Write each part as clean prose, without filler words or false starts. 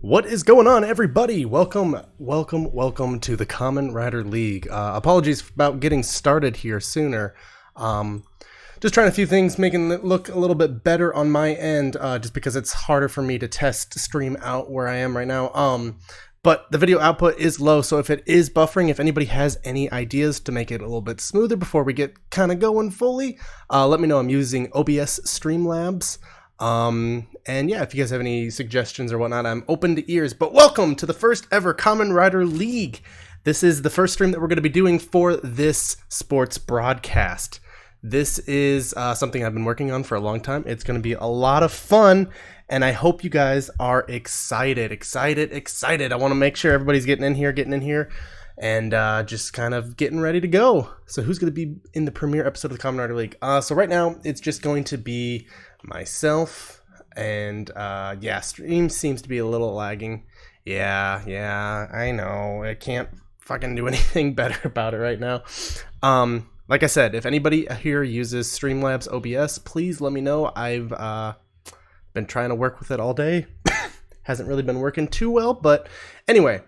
What is going on, everybody? Welcome to the Kamen Rider League. Apologies about getting started here sooner. Just trying a few things, making it look a little bit better on my end, just because it's harder for me to test stream out where I am right now. But the video output is low, so if it is buffering, if anybody has any ideas to make it a little bit smoother before we get kind of going fully, let me know. I'm using OBS Streamlabs. And yeah, if you guys have any suggestions or whatnot, I'm open to ears. But welcome to the first ever Kamen Rider League. This is the first stream that we're going to be doing for this sports broadcast. This is something I've been working on for a long time. It's going to be a lot of fun, and I hope you guys are excited. I want to make sure everybody's getting in here, and just kind of getting ready to go. So who's going to be in the premiere episode of the Kamen Rider League? So right now, it's just going to be myself, and yeah, stream seems to be a little lagging. Yeah, I know. I can't fucking do anything better about it right now. Like I said, if anybody here uses Streamlabs OBS, please let me know. I've been trying to work with it all day. Hasn't really been working too well, but anyway,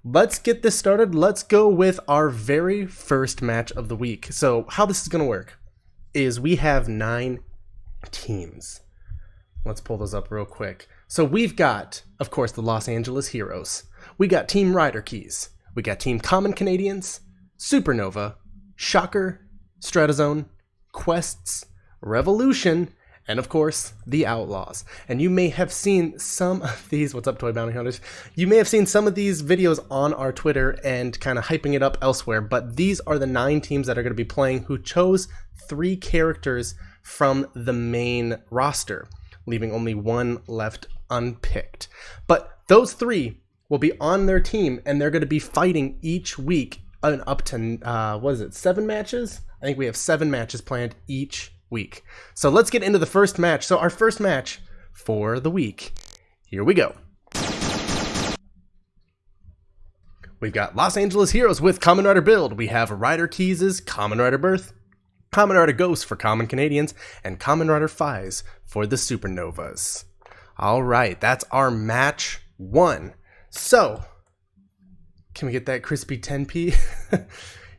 let's get this started. Let's go with our very first match of the week. So how this is going to work is we have 9 teams. Let's pull those up real quick. So we've got, of course, the Los Angeles Heroes. We got Team Rider Keys. We got Team Common Canadians, Supernova, Shocker, Stratozone, Quests, Revolution, and of course, the Outlaws. And you may have seen some of these, what's up, Toy Bounty Hunters? You may have seen some of these videos on our Twitter and kind of hyping it up elsewhere, but these are the 9 teams that are going to be playing who chose 3 characters from the main roster, leaving only 1 left unpicked. But those 3 will be on their team, and they're going to be fighting each week up to, 7 matches? I think we have 7 matches planned each week. So let's get into the first match. So our first match for the week. Here we go. We've got Los Angeles Heroes with Kamen Rider Build. We have Rider Keys' Kamen Rider Birth, Kamen Rider Ghost for Common Canadians, and Kamen Rider Fies for the Supernovas. Alright, that's our match 1. So, can we get that crispy 10p?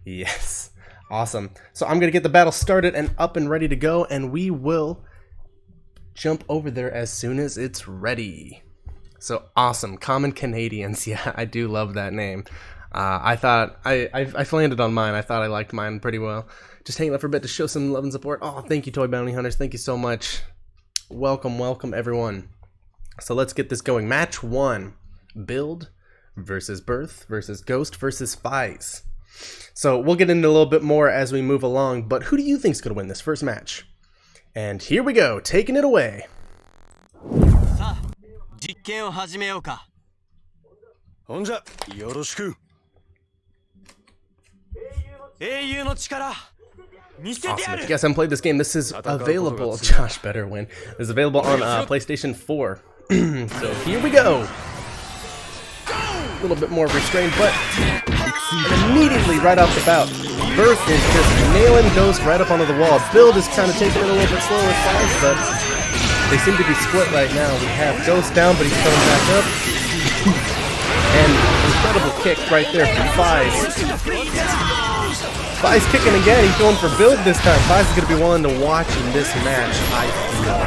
Yes. Awesome. So I'm going to get the battle started and up and ready to go, and we will jump over there as soon as it's ready. So awesome. Common Canadians. Yeah, I do love that name. I thought, I landed on mine. I thought I liked mine pretty well. Just hanging up for a bit to show some love and support. Oh, thank you, Toy Bounty Hunters. Thank you so much. Welcome, everyone. So let's get this going. Match 1. Build versus Birth versus Ghost versus Fies. So we'll get into a little bit more as we move along, but who do you think is going to win this first match? And here we go, taking it away. Awesome. If you guys haven't played this game, this is available. Josh better win. This is available on PlayStation 4. So here we go. A little bit more restrained, but and immediately right off the bat, Birth is just nailing Ghost right up onto the wall. Build is kind of taking it a little bit slower with Fies, but they seem to be split right now. We have Ghost down, but he's coming back up. And incredible kick right there from Fies. Fies kicking again. He's going for Build this time. Fies is going to be willing to watch in this match, I feel.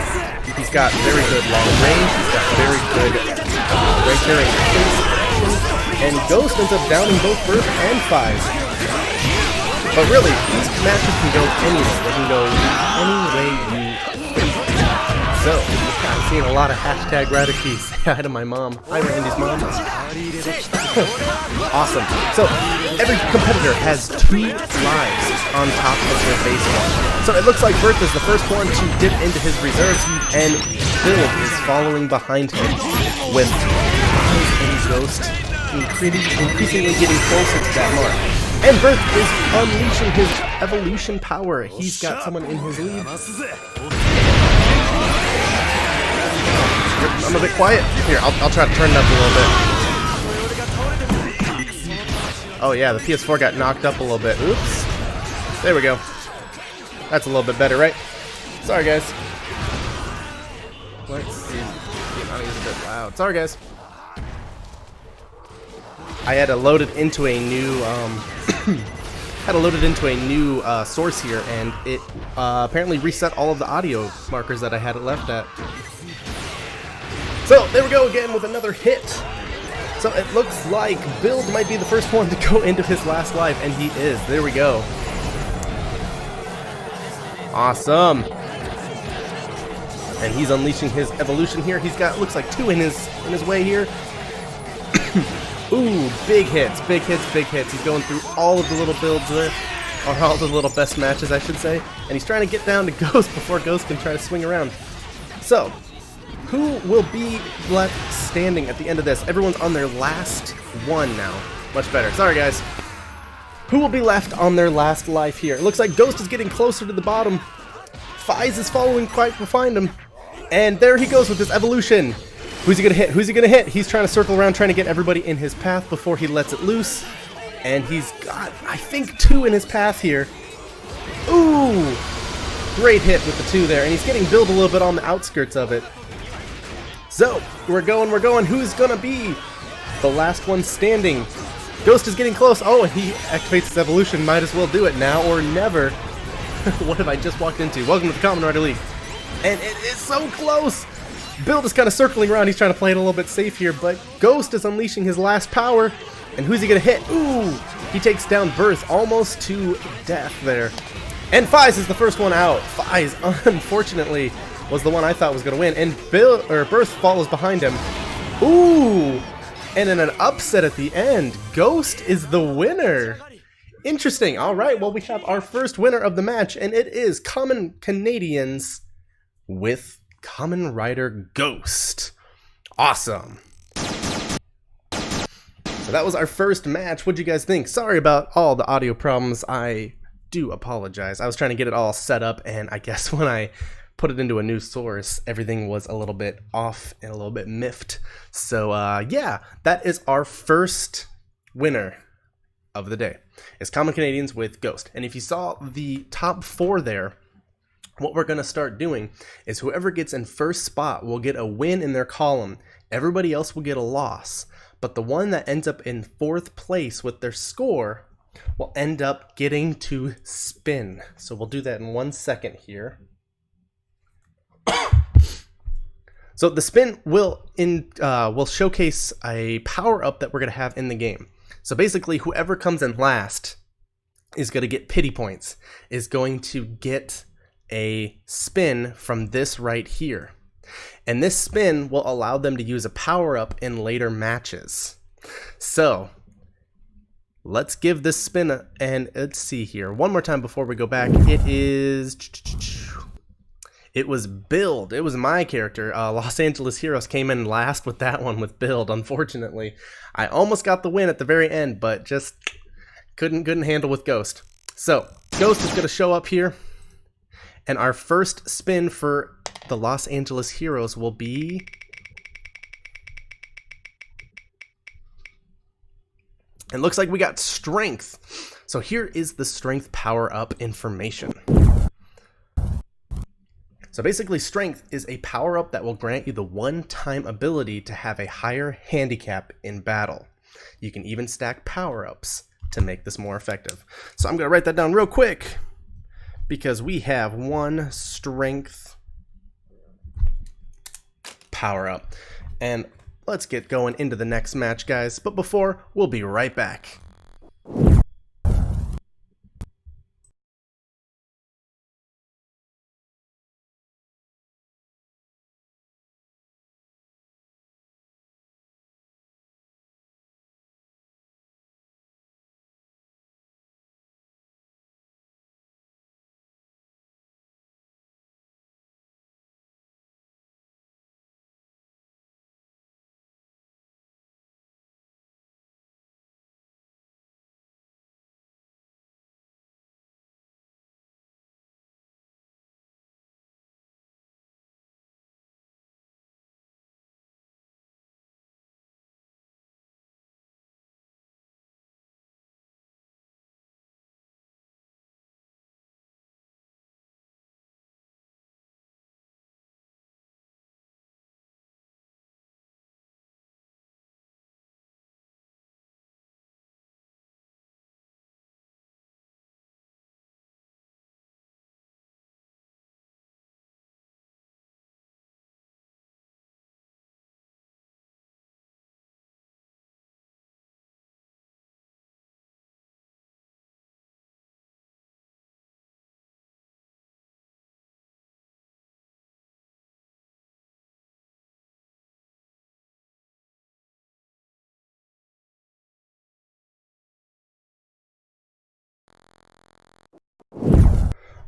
He's got very good long range. He's got very good right there in the face. And Ghost ends up downing both Birth and Fies. But really, these matches can go anywhere. They can go any way you think. So, I'm seeing a lot of hashtag Rider Keys. Say hi to my mom. Hi, Randy's mom. Awesome. So, every competitor has 2 lives on top of their base one. So it looks like Birth is the first one to dip into his reserves, and Build is following behind him with Fies and Ghost increasingly getting closer to that mark. And Birth is unleashing his evolution power. He's got someone in his lead. I'm a bit quiet. Here, I'll try to turn it up a little bit. Oh yeah, the PS4 got knocked up a little bit. Oops. There we go. That's a little bit better, right? Sorry, guys. Let's see. The audio is a bit loud. Sorry, guys. I had to load it into a new source here, and it apparently reset all of the audio markers that I had it left at. So there we go again with another hit. So it looks like Build might be the first one to go into his last life, and he is. There we go. Awesome. And he's unleashing his evolution here. He's got, looks like 2 in his way here. Ooh, big hits, big hits, big hits. He's going through all of the little builds there, or all the little best matches, I should say. And he's trying to get down to Ghost before Ghost can try to swing around. So, who will be left standing at the end of this? Everyone's on their last one now. Much better. Sorry, guys. Who will be left on their last life here? It looks like Ghost is getting closer to the bottom. Fies is following quite behind him. And there he goes with his evolution. Who's he gonna hit? Who's he gonna hit? He's trying to circle around, trying to get everybody in his path before he lets it loose. And he's got, I think, 2 in his path here. Ooh! Great hit with the 2 there. And he's getting Build a little bit on the outskirts of it. So, we're going. Who's gonna be the last one standing? Ghost is getting close. Oh, and he activates his evolution. Might as well do it now or never. What have I just walked into? Welcome to the Kamen Rider League. And it is so close! Build is kind of circling around. He's trying to play it a little bit safe here, but Ghost is unleashing his last power. And who's he gonna hit? Ooh! He takes down Birth almost to death there. And Fies is the first one out. Fies, unfortunately, was the one I thought was gonna win. And Birth follows behind him. Ooh! And in an upset at the end, Ghost is the winner. Interesting. All right, well, we have our first winner of the match, and it is Common Canadians with Kamen Rider Ghost. Awesome. So that was our first match. What'd you guys think? Sorry about all the audio problems. I do apologize. I was trying to get it all set up, and I guess when I put it into a new source, everything was a little bit off and a little bit miffed. So yeah, that is our first winner of the day. It's Common Canadians with Ghost. And if you saw the top 4 there, what we're going to start doing is whoever gets in first spot will get a win in their column. Everybody else will get a loss. But the one that ends up in 4th place with their score will end up getting to spin. So we'll do that in 1 second here. So the spin will showcase a power-up that we're going to have in the game. So basically, whoever comes in last is going to get pity points, is going to get a spin from this right here. And this spin will allow them to use a power-up in later matches. So, let's give this spin and let's see here. One more time before we go back. It was Build. It was my character. Los Angeles Heroes came in last with that one with Build, unfortunately. I almost got the win at the very end, but just couldn't handle with Ghost. So, Ghost is going to show up here. And our first spin for the Los Angeles Heroes will be... It looks like we got Strength. So here is the Strength power-up information. So basically, Strength is a power-up that will grant you the one-time ability to have a higher handicap in battle. You can even stack power-ups to make this more effective. So I'm going to write that down real quick, because we have 1 Strength power-up. And let's get going into the next match, guys. But before, we'll be right back.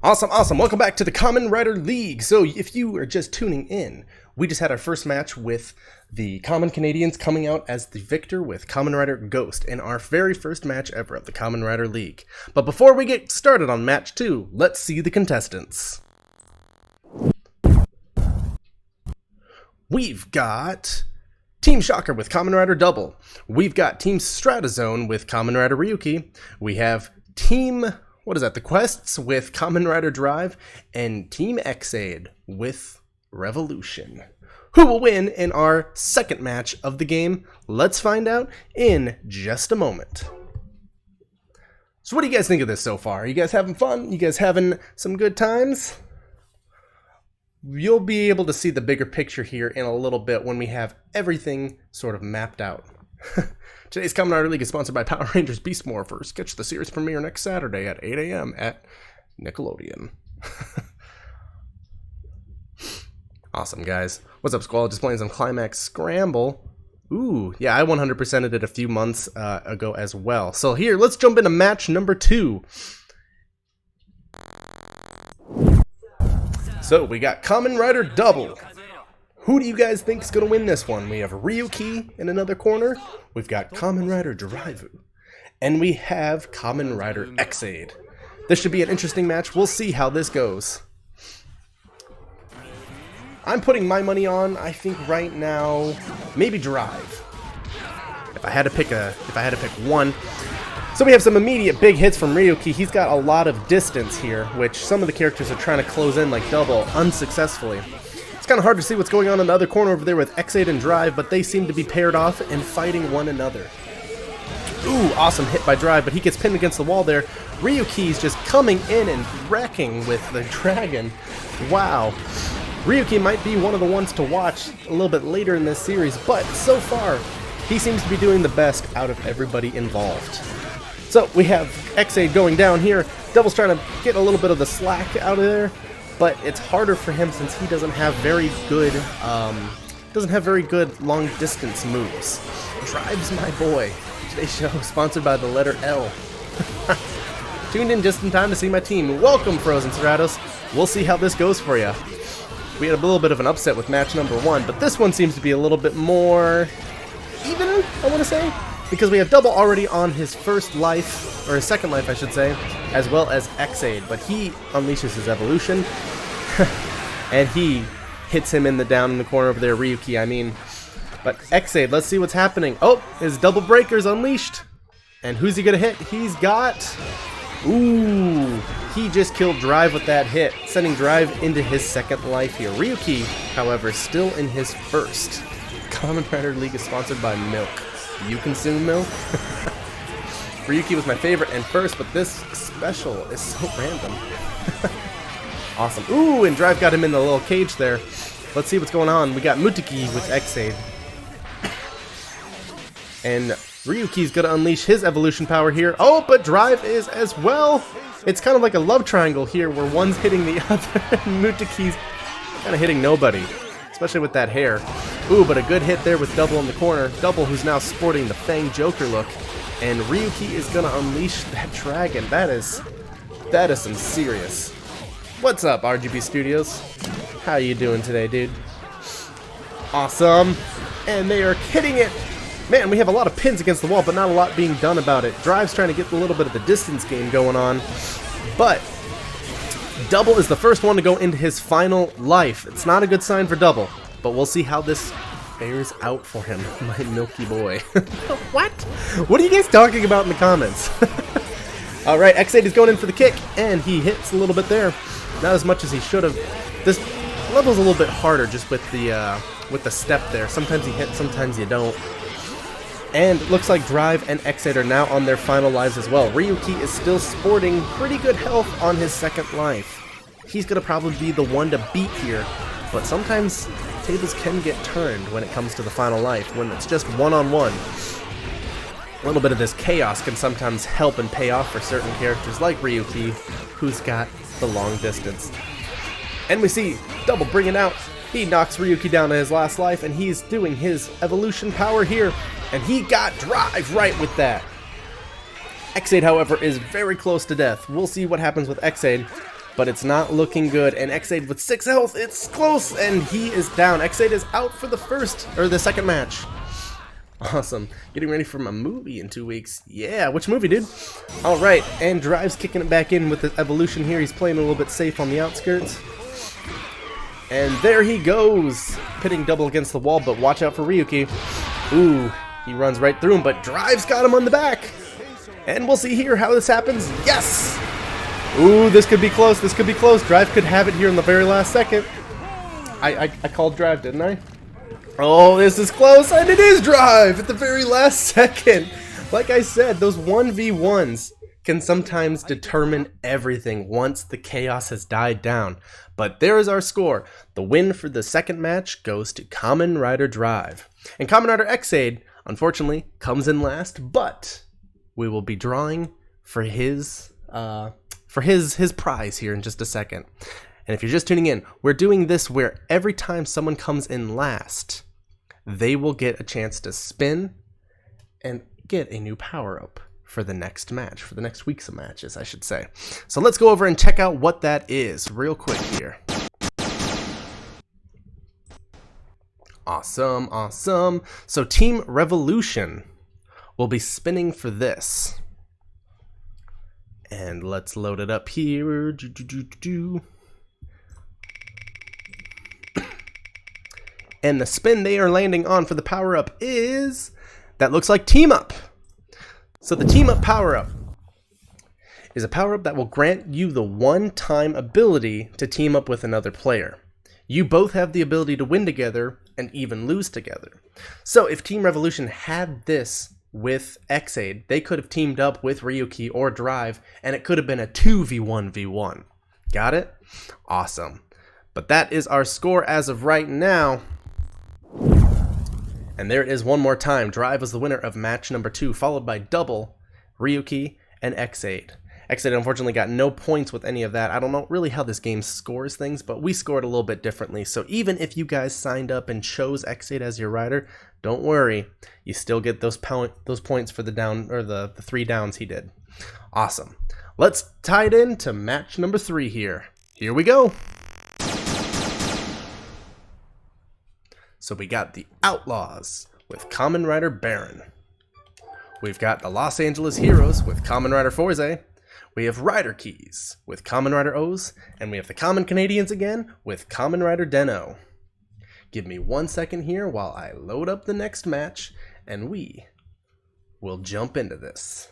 Awesome, awesome. Welcome back to the Kamen Rider League. So if you are just tuning in, we just had our first match with the Common Canadians coming out as the victor with Kamen Rider Ghost in our very first match ever of the Kamen Rider League. But before we get started on match 2, let's see the contestants. We've got Team Shocker with Kamen Rider Double. We've got Team Stratozone with Kamen Rider Ryuki. We have Team... what is that? The Quests with Kamen Rider Drive, and Team Xaid with Revolution. Who will win in our second match of the game? Let's find out in just a moment. So what do you guys think of this so far? Are you guys having fun? You guys having some good times? You'll be able to see the bigger picture here in a little bit when we have everything sort of mapped out. Today's Kamen Rider League is sponsored by Power Rangers Beast Morphers. Catch the series premiere next Saturday at 8 a.m. at Nickelodeon. Awesome, guys. What's up, Squall? Just playing some Climax Scramble. Ooh, yeah, I 100%ed it a few months ago as well. So here, let's jump into match number 2. So we got Kamen Rider Double. Who do you guys think is going to win this one? We have Ryuki in another corner. We've got Kamen Rider Drive. And we have Kamen Rider Xaid. This should be an interesting match. We'll see how this goes. I'm putting my money on, I think right now, maybe Drive. If I had to pick one. So we have some immediate big hits from Ryuki. He's got a lot of distance here, which some of the characters are trying to close in like Double unsuccessfully. It's kind of hard to see what's going on in the other corner over there with Xaid and Drive, but they seem to be paired off and fighting one another. Ooh, awesome hit by Drive, but he gets pinned against the wall there. Ryuki's just coming in and wrecking with the dragon. Wow. Ryuki might be one of the ones to watch a little bit later in this series, but so far, he seems to be doing the best out of everybody involved. So we have Xaid going down here. Devil's trying to get a little bit of the slack out of there, but it's harder for him since he doesn't have very good long distance moves. Drive's my boy. Today's show is sponsored by the letter L. Tuned in just in time to see my team. Welcome, Frozen Stratos. We'll see how this goes for you. We had a little bit of an upset with match number 1, but this one seems to be a little bit more even, I want to say, because we have Double already on his first life, or his second life, I should say, as well as Xaid, but he unleashes his evolution, and he hits him down in the corner over there, Ryuki, I mean. But Xaid, let's see what's happening. Oh, his double breaker's unleashed. And who's he gonna hit? He's got... ooh, he just killed Drive with that hit, sending Drive into his second life here. Ryuki, however, is still in his first. Kamen Rider League is sponsored by milk. You consume milk? Ryuki was my favorite and first, but this special is so random. Awesome. Ooh, and Drive got him in the little cage there. Let's see what's going on. We got Muteki with Xaid. And Ryuki's gonna unleash his evolution power here. Oh, but Drive is as well. It's kind of like a love triangle here where one's hitting the other and Muteki's kind of hitting nobody, especially with that hair. Ooh, but a good hit there with Double in the corner. Double, who's now sporting the Fang Joker look. And Ryuki is gonna unleash that dragon. That is some serious. What's up, RGB Studios? How you doing today, dude? Awesome. And they are hitting it. Man, we have a lot of pins against the wall, but not a lot being done about it. Drive's trying to get a little bit of the distance game going on, but Double is the first one to go into his final life. It's not a good sign for Double, but we'll see how this fares out for him, my milky boy. What? What are you guys talking about in the comments? Alright, Xaid is going in for the kick, and he hits a little bit there. Not as much as he should have. This level's a little bit harder just with the step there. Sometimes you hit, sometimes you don't. And looks like Drive and Xaid are now on their final lives as well. Ryuki is still sporting pretty good health on his second life. He's going to probably be the one to beat here, but sometimes tables can get turned when it comes to the final life, when it's just one-on-one. A little bit of this chaos can sometimes help and pay off for certain characters like Ryuki, who's got the long distance. And we see Double bring it out. He knocks Ryuki down to his last life, and he's doing his evolution power here. And he got Drive right with that. Xaid, however, is very close to death. We'll see what happens with Xaid. but it's not looking good. And Xade with 6 health, it's close, and he is down. Xade is out for the second match. Awesome. Getting ready for my movie in 2 weeks. Yeah, which movie, dude? Alright, and Drive's kicking it back in with the evolution here. He's playing a little bit safe on the outskirts. And there he goes. Pitting double against the wall, but watch out for Ryuki. Ooh, he runs right through him, but Drive's got him on the back. And we'll see here how this happens. Yes! Ooh, this could be close. This could be close. Drive could have it here in the very last second. I called Drive, didn't I? Oh, this is close, and it is Drive at the very last second. Like I said, those 1v1s can sometimes determine everything once the chaos has died down. But there is our score. The win for the second match goes to Kamen Rider Drive. And Kamen Rider Xade, unfortunately, comes in last, but we will be drawing for his prize here in just a second. And if you're just tuning in, we're doing this where every time someone comes in last, they will get a chance to spin and get a new power-up for the next match, for the next week's of matches, I should say. So let's go over and check out what that is real quick here. Awesome, awesome. So Team Revolution will be spinning for this. And let's load it up here. And the spin they are landing on for the power-up is, that looks like Team Up. So the Team Up power-up is a power-up that will grant you the one-time ability to team up with another player. You both have the ability to win together and even lose together. So if Team Revolution had this with Xade, they could have teamed up with Ryuki or Drive, and it could have been a 2v1v1. Got it? Awesome. But that is our score as of right now. And there it is one more time. Drive was the winner of match number 2, followed by double, Ryuki, and Xade. Xade unfortunately got no points with any of that. I don't know really how this game scores things, but we scored a little bit differently. So even if you guys signed up and chose Xade as your rider, don't worry. You still get those points for the down, or the 3 downs he did. Awesome. Let's tie it into match number 3 here. Here we go. So we got the Outlaws with Kamen Rider Baron. We've got the Los Angeles Heroes with Kamen Rider Forze. We have Rider Keys with Kamen Rider O's. And we have the Common Canadians again with Kamen Rider Den-O. Give me 1 second here while I load up the next match, and we will jump into this.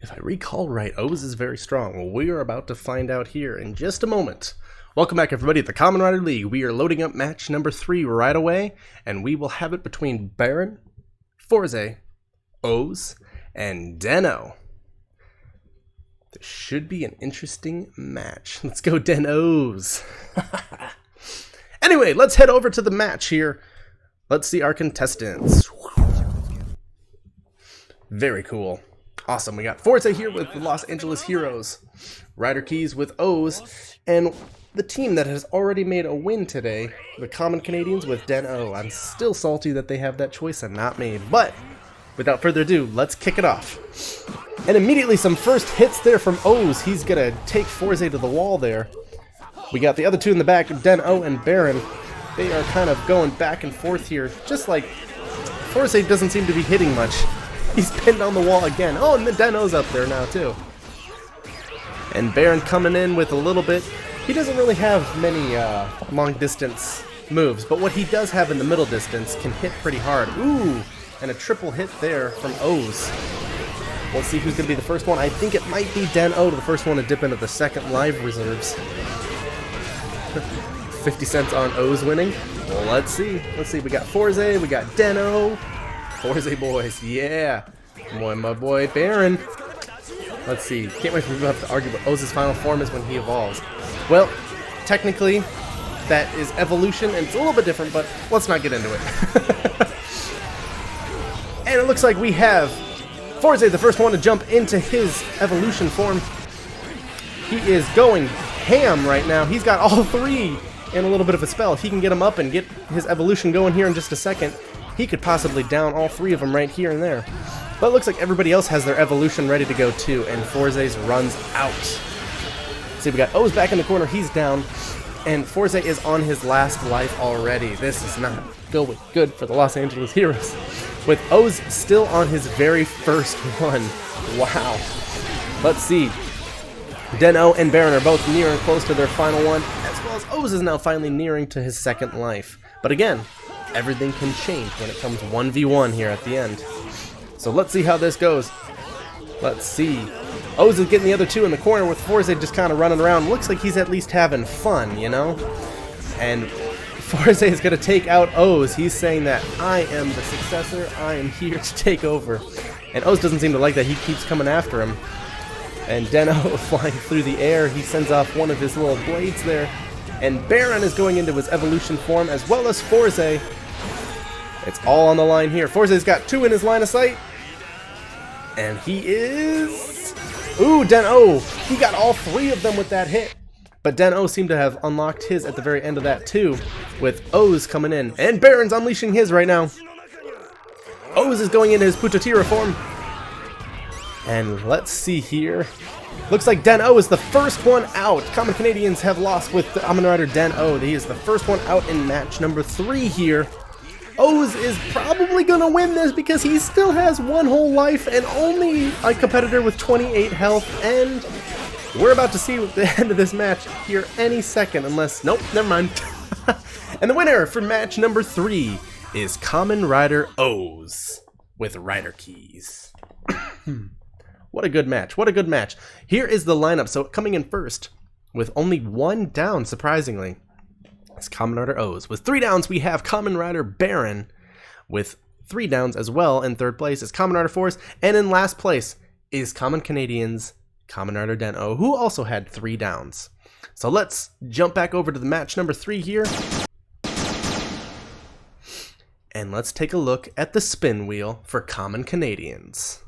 If I recall right, O's is very strong. Well, we are about to find out here in just a moment. Welcome back, everybody, to the Kamen Rider League. We are loading up match number 3 right away, and we will have it between Baron, Forze, O's, and Den-O. This should be an interesting match. Let's go Den-O's. Anyway, let's head over to the match here. Let's see our contestants. Very cool. Awesome. We got Forza here with the Los Angeles Heroes, Rider Keys with O's, and the team that has already made a win today, the Common Canadians with Den-O. I'm still salty that they have that choice and not me, but without further ado, let's kick it off. And immediately some first hits there from O's. He's going to take Forza to the wall there. We got the other two in the back, Den-O and Baron. they are kind of going back and forth here, just like Forza doesn't seem to be hitting much. He's pinned on the wall again. Oh, and the Den-O's up there now too. And Baron coming in with a little bit. He doesn't really have many long distance moves, but what he does have in the middle distance can hit pretty hard. Ooh, and a triple hit there from O's. We'll see who's going to be the first one. I think it might be Den-O, the first one to dip into the second live reserves. 50 cents on O's winning. Well, let's see. Let's see. We got Forza, we got Den-O. Forza boys, yeah. Boy, my boy Baron. Let's see. Can't wait for people to have to argue, but O's final form is when he evolves. Well, technically, that is evolution, and it's a little bit different, but let's not get into it. And it looks like we have Forza, the first one to jump into his evolution form. He is going ham right now. He's got all three in a little bit of a spell. If he can get him up and get his evolution going here in just a second, he could possibly down all three of them right here and there. But it looks like everybody else has their evolution ready to go too, and Forza's runs out. See, we got O's back in the corner. He's down. And Forza is on his last life already. This is not going good for the Los Angeles Heroes. With O's still on his very first one. Wow. Let's see. Den-O and Baron are both near and close to their final one, as well as O's is now finally nearing to his second life. But again, everything can change when it comes 1v1 here at the end. So let's see how this goes. Let's see. O's is getting the other two in the corner with Forza just kind of running around. Looks like he's at least having fun, you know? And Forza is going to take out O's. He's saying that I am the successor. I am here to take over. And O's doesn't seem to like that. He keeps coming after him. And Den-O flying through the air. He sends off one of his little blades there. And Baron is going into his evolution form, as well as Forza. It's all on the line here. Forza's got two in his line of sight. And he is... Ooh, Den-O! He got all three of them with that hit. But Den-O seemed to have unlocked his at the very end of that too, with O's coming in. And Baron's unleashing his right now. O's is going into his Putotira form. And let's see here. Looks like Den-O is the first one out. Common Canadians have lost with the Kamen Rider Den-O. He is the first one out in match number 3 here. O's is probably going to win this because he still has one whole life and only a competitor with 28 health. And we're about to see the end of this match here any second unless... Nope, never mind. And the winner for match number 3 is Kamen Rider O's with Rider Keys. What a good match. What a good match. Here is the lineup. So coming in first with only 1 down, surprisingly, is Kamen Rider O's. With 3 downs, we have Kamen Rider Baron. With 3 downs as well, in third place is Kamen Rider Force. And in last place is Common Canadians Kamen Rider Den-O, who also had 3 downs. So let's jump back over to the match number 3 here. And let's take a look at the spin wheel for Common Canadians.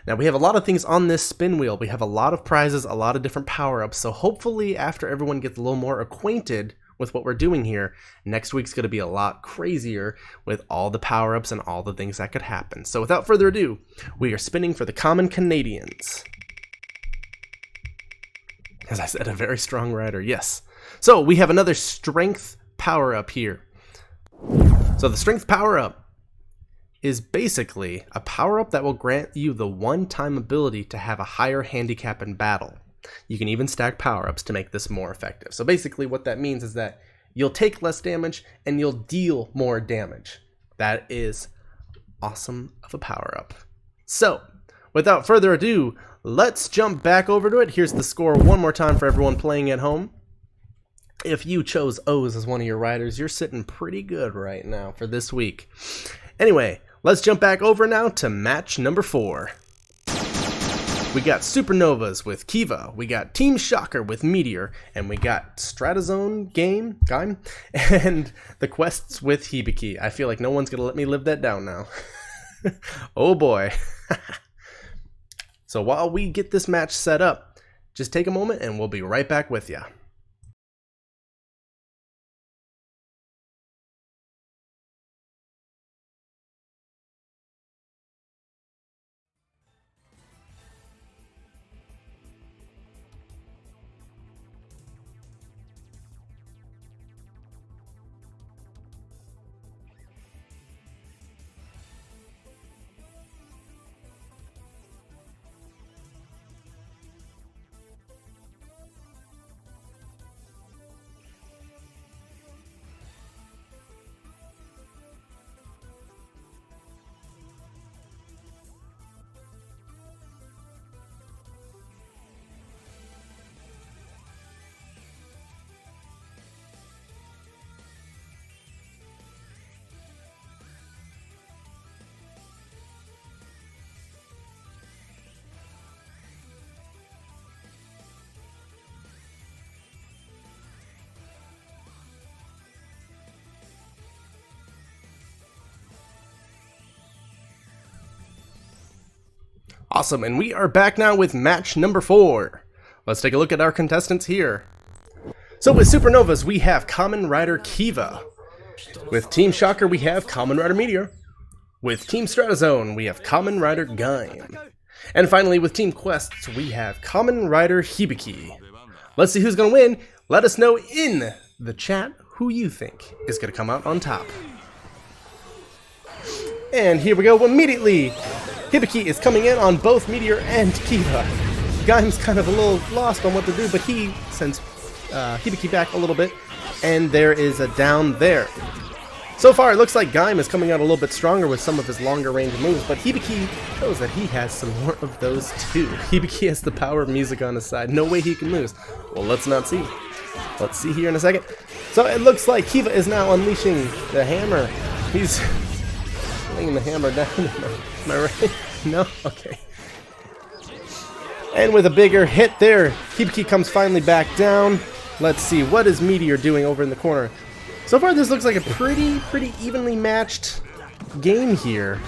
Now, we have a lot of things on this spin wheel. We have a lot of prizes, a lot of different power-ups. So hopefully after everyone gets a little more acquainted with what we're doing here, next week's going to be a lot crazier with all the power-ups and all the things that could happen. So without further ado, we are spinning for the Common Canadians. As I said, a very strong rider, yes. So we have another strength power-up here. So the strength power-up is basically a power-up that will grant you the one-time ability to have a higher handicap in battle. You can even stack power-ups to make this more effective. So basically what that means is that you'll take less damage and you'll deal more damage. That is awesome of a power-up. So, without further ado, let's jump back over to it. Here's the score one more time for everyone playing at home. If you chose O's as one of your riders, you're sitting pretty good right now for this week. Anyway, let's jump back over now to match number 4. We got Supernovas with Kiva, we got Team Shocker with Meteor, and we got Stratozone Game, and the Quests with Hibiki. I feel like no one's going to let me live that down now. Oh boy. So while we get this match set up, just take a moment and we'll be right back with you. Awesome, and we are back now with match number 4. Let's take a look at our contestants here. So with Supernovas, we have Kamen Rider Kiva. With Team Shocker, we have Kamen Rider Meteor. With Team Stratozone, we have Kamen Rider Gaim. And finally, with Team Quests, we have Kamen Rider Hibiki. Let's see who's going to win. Let us know in the chat who you think is going to come out on top. And here we go immediately. Hibiki is coming in on both Meteor and Kiva. Gaim's kind of a little lost on what to do, but he sends Hibiki back a little bit, and there is a down there. So far, it looks like Gaim is coming out a little bit stronger with some of his longer range moves, but Hibiki shows that he has some more of those too. Hibiki has the power of music on his side. No way he can lose. Well, let's not see. Let's see here in a second. So it looks like Kiva is now unleashing the hammer. He's laying the hammer down. Am I right? No? Okay. And with a bigger hit there, Hibiki comes finally back down. Let's see, what is Meteor doing over in the corner? So far, this looks like a pretty evenly matched game here.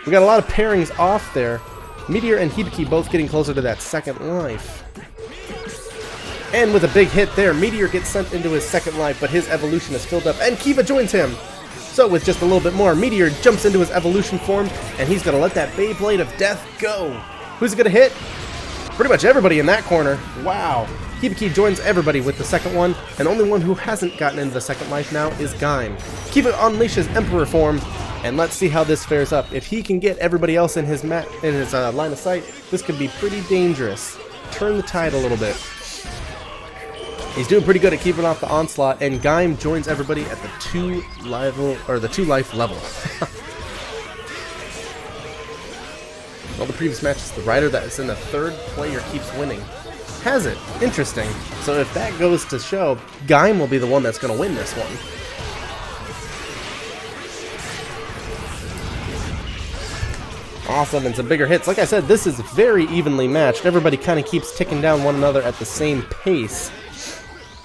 We got a lot of pairings off there. Meteor and Hibiki both getting closer to that second life. And with a big hit there, Meteor gets sent into his second life, but his evolution is filled up, and Kiva joins him. So with just a little bit more, Meteor jumps into his evolution form, and he's going to let that Beyblade of Death go. Who's it going to hit? Pretty much everybody in that corner. Wow. Hibiki joins everybody with the second one, and only one who hasn't gotten into the second life now is Gaim. Kiva unleashes Emperor form, and let's see how this fares up. If he can get everybody else in his line of sight, this could be pretty dangerous. Turn the tide a little bit. He's doing pretty good at keeping off the onslaught, and Gaim joins everybody at the 2 life level. All the previous matches, the rider that is in the third player keeps winning. Has it? Interesting. So if that goes to show, Gaim will be the one that's going to win this one. Awesome, and some bigger hits. Like I said, this is very evenly matched. Everybody kind of keeps ticking down one another at the same pace.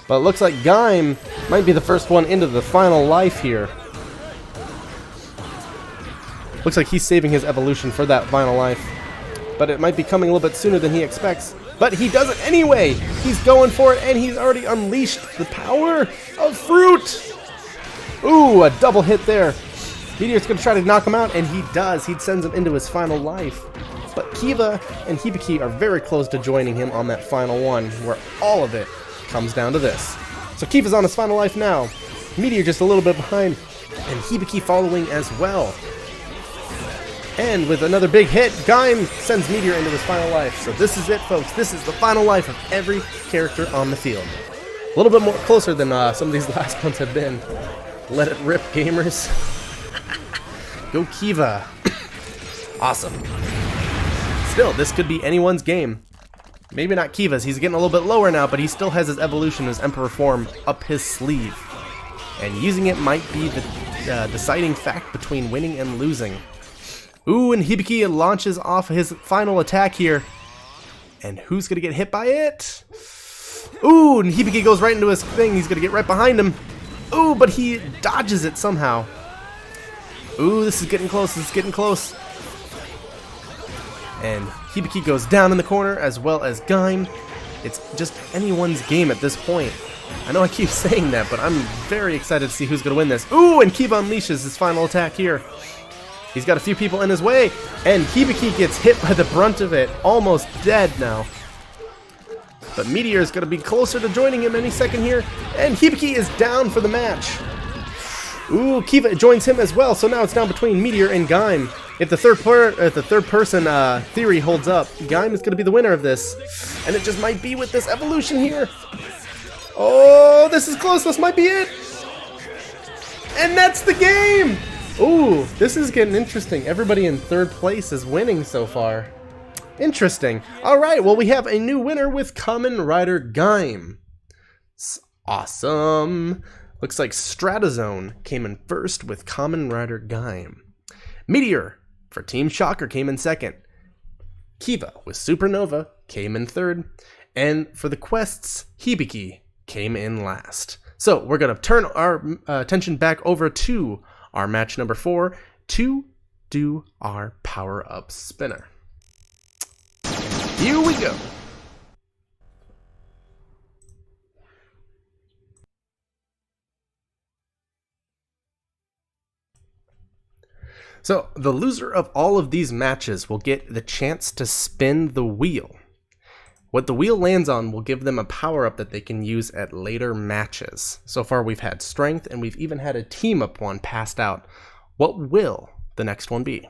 But it looks like Gaim might be the first one into the final life here. Looks like he's saving his evolution for that final life. But it might be coming a little bit sooner than he expects. But he does it anyway! He's going for it, and he's already unleashed the power of fruit! Ooh, a double hit there. Meteor's going to try to knock him out, and he does. He sends him into his final life. But Kiva and Hibiki are very close to joining him on that final one, where all of it comes down to this. So Kiva's on his final life now. Meteor just a little bit behind, and Hibiki following as well. And with another big hit, Gaim sends Meteor into his final life. So this is it, folks. This is the final life of every character on the field. A little bit more closer than some of these last ones have been. Let it rip, gamers. Go Kiva. Awesome. Still, this could be anyone's game. Maybe not Kiva's. He's getting a little bit lower now, but he still has his evolution, his Emperor form, up his sleeve. And using it might be the deciding fact between winning and losing. Ooh, and Hibiki launches off his final attack here. And who's going to get hit by it? Ooh, and Hibiki goes right into his thing. He's going to get right behind him. Ooh, but he dodges it somehow. Ooh, this is getting close. This is getting close. And Hibiki goes down in the corner, as well as Gaim. It's just anyone's game at this point. I know I keep saying that, but I'm very excited to see who's going to win this. Ooh, and Kiva unleashes his final attack here. He's got a few people in his way, and Hibiki gets hit by the brunt of it. Almost dead now. But Meteor is going to be closer to joining him any second here, and Hibiki is down for the match. Ooh, Kiva joins him as well, so now it's down between Meteor and Gaim. If the third person theory holds up, Gaim is going to be the winner of this. And it just might be with this evolution here. Oh, this is close. This might be it. And that's the game. Ooh, this is getting interesting. Everybody in third place is winning so far. Interesting. All right, well, we have a new winner with Kamen Rider Gaim. Awesome. Looks like Stratozone came in first with Kamen Rider Gaim. Meteor for Team Shocker came in second. Kiva with Supernova came in third. And for the quests, Hibiki came in last. So we're going to turn our attention back over to our match number 4 to do our power-up spinner. Here we go. So, the loser of all of these matches will get the chance to spin the wheel. What the wheel lands on will give them a power-up that they can use at later matches. So far we've had strength, and we've even had a team-up one passed out. What will the next one be?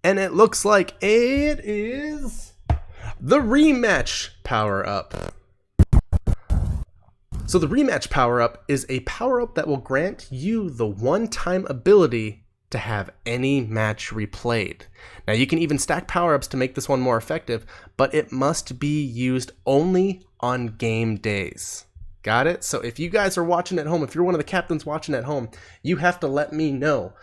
And it looks like it is the rematch power-up. So the rematch power-up is a power-up that will grant you the one-time ability to have any match replayed. Now you can even stack power-ups to make this one more effective, but it must be used only on game days. Got it? So if you guys are watching at home, if you're one of the captains watching at home, you have to let me know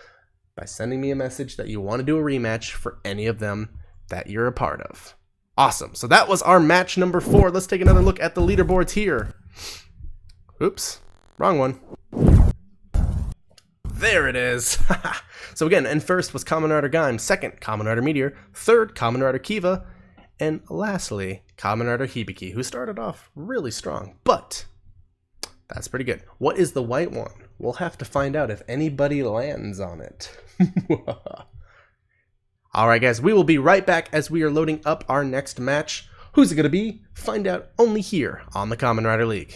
by sending me a message that you want to do a rematch for any of them that you're a part of. Awesome. So that was our match number 4. Let's take another look at the leaderboards here. Oops, wrong one. There it is. So again, in first was Kamen Rider Gaim, second Kamen Rider Meteor, third Kamen Rider Kiva, and lastly Kamen Rider Hibiki, who started off really strong, but that's pretty good. What is the white one? We'll have to find out if anybody lands on it. Alright guys, we will be right back as we are loading up our next match. Who's it going to be? Find out only here on the Kamen Rider League.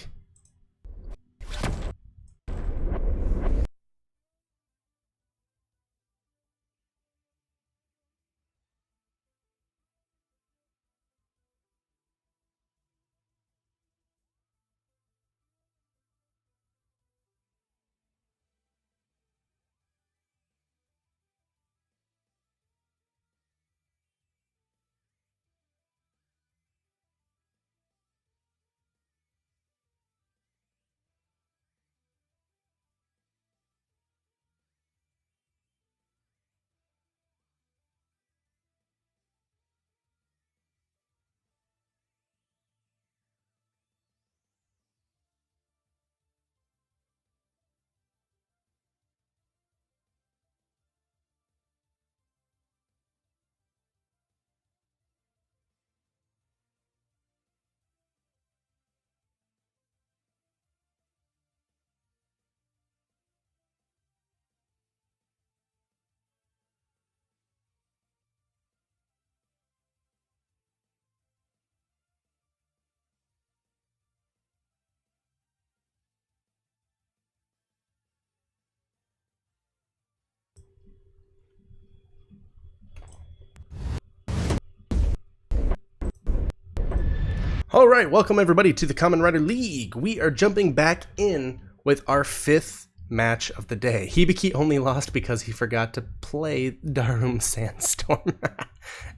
Alright, welcome everybody to the Kamen Rider League. We are jumping back in with our 5th match of the day. Hibiki only lost because he forgot to play Darum Sandstorm.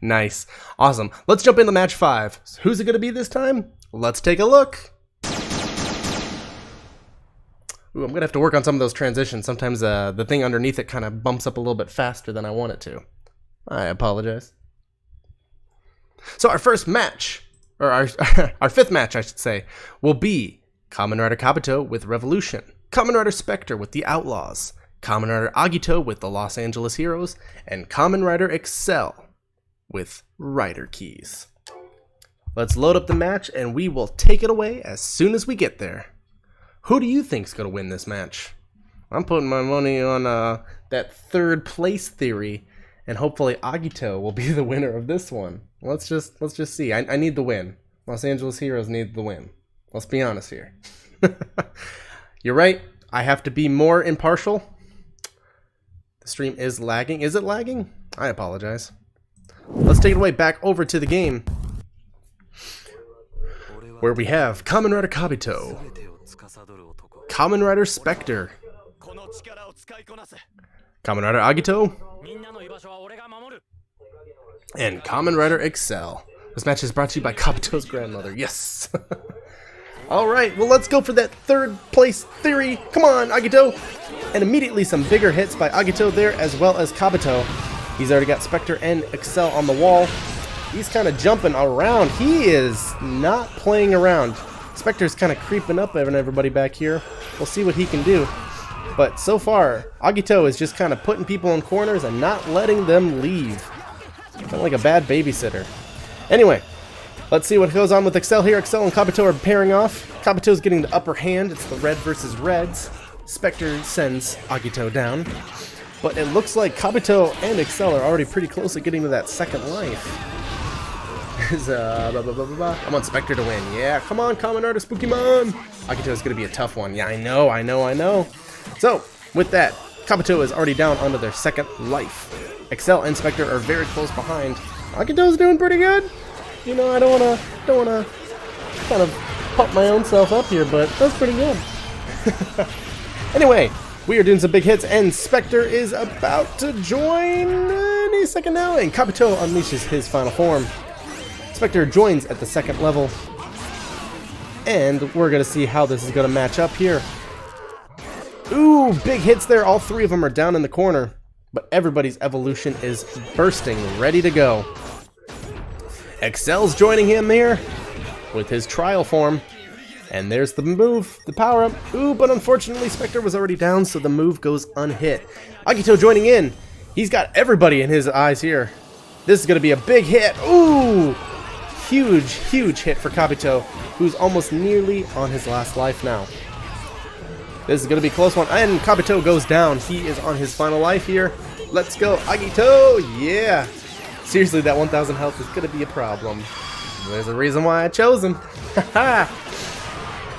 Nice. Awesome. Let's jump into match 5. So who's it going to be this time? Let's take a look. Ooh, I'm going to have to work on some of those transitions. Sometimes the thing underneath it kind of bumps up a little bit faster than I want it to. I apologize. So our first match, or our 5th match, I should say, will be Kamen Rider Kabuto with Revolution, Kamen Rider Spectre with the Outlaws, Kamen Rider Agito with the Los Angeles Heroes, and Kamen Rider Excel with Rider Keys. Let's load up the match and we will take it away as soon as we get there. Who do you think's going to win this match? I'm putting my money on that 3rd place theory, and hopefully Agito will be the winner of this one. Let's just see. I need the win. Los Angeles Heroes need the win. Let's be honest here. You're right. I have to be more impartial. The stream is lagging. Is it lagging? I apologize. Let's take it away back over to the game, where we have Kamen Rider Kabuto, Kamen Rider Spectre, Kamen Rider Agito, and Kamen Rider Excel. This match is brought to you by Kabuto's grandmother. Yes! Alright, well let's go for that 3rd place theory. Come on, Agito! And immediately some bigger hits by Agito there, as well as Kabuto. He's already got Spectre and Excel on the wall. He's kind of jumping around. He is not playing around. Spectre's kind of creeping up on everybody back here. We'll see what he can do. But so far, Agito is just kind of putting people in corners and not letting them leave. Kind of like a bad babysitter. Anyway, let's see what goes on with Excel here. Excel and Kabuto are pairing off. Kabuto's getting the upper hand. It's the red versus reds. Spectre sends Agito down. But it looks like Kabuto and Excel are already pretty close at getting to that second life. I want Spectre to win. Yeah, come on, Kamen Rider Spookymon! Agito is going to be a tough one. Yeah, I know. So, with that, Kabuto is already down onto their second life. Excel and Spectre are very close behind. Agito's doing pretty good. You know, I don't wanna kind of pump my own self up here, but that's pretty good. Anyway, we are doing some big hits, and Spectre is about to join any second now, and Kabuto unleashes his final form. Spectre joins at the second level, and we're going to see how this is going to match up here. Ooh, big hits there. All three of them are down in the corner, but everybody's evolution is bursting, ready to go. Excel's joining him here with his trial form, and there's the move, the power-up. Ooh, but unfortunately Spectre was already down, so the move goes unhit. Agito joining in. He's got everybody in his eyes here. This is going to be a big hit. Ooh! Huge hit for Kabuto, who's almost nearly on his last life now. This is going to be a close one, and Kabuto goes down. He is on his final life here. Let's go, Agito! Yeah! Seriously, that 1,000 health is going to be a problem. There's a reason why I chose him.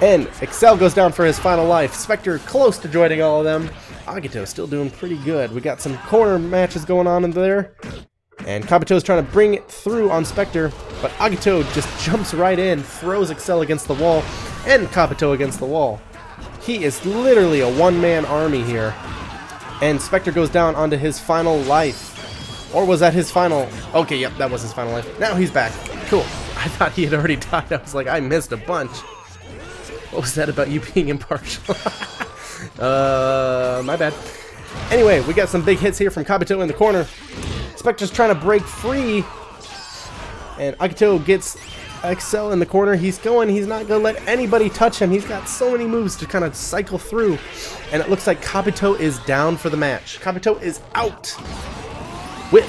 And Excel goes down for his final life. Spectre close to joining all of them. Agito still doing pretty good. We got some corner matches going on in there. And Kabuto's trying to bring it through on Spectre, but Agito just jumps right in, throws Excel against the wall, and Kabuto against the wall. He is literally a one-man army here. And Spectre goes down onto his final life. Or was that his final? Okay, yep, that was his final life. Now he's back. Cool. I thought he had already died. I was like, I missed a bunch. What was that about you being impartial? My bad. Anyway, we got some big hits here from Kabuto in the corner. Spectre's trying to break free, and Agito gets Excel in the corner. He's not going to let anybody touch him. He's got so many moves to kind of cycle through, and it looks like Kabuto is down for the match. Kabuto is out with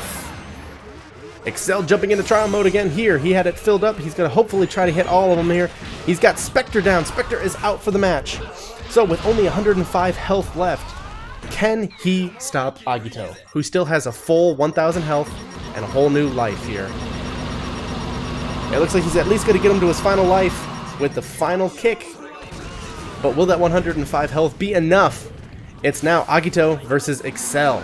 Excel jumping into trial mode again here. He had it filled up. He's going to hopefully try to hit all of them here. He's got Spectre down. Spectre is out for the match. So with only 105 health left, can he stop Agito, who still has a full 1,000 health and a whole new life here? It looks like he's at least going to get him to his final life with the final kick. But will that 105 health be enough? It's now Agito versus Excel.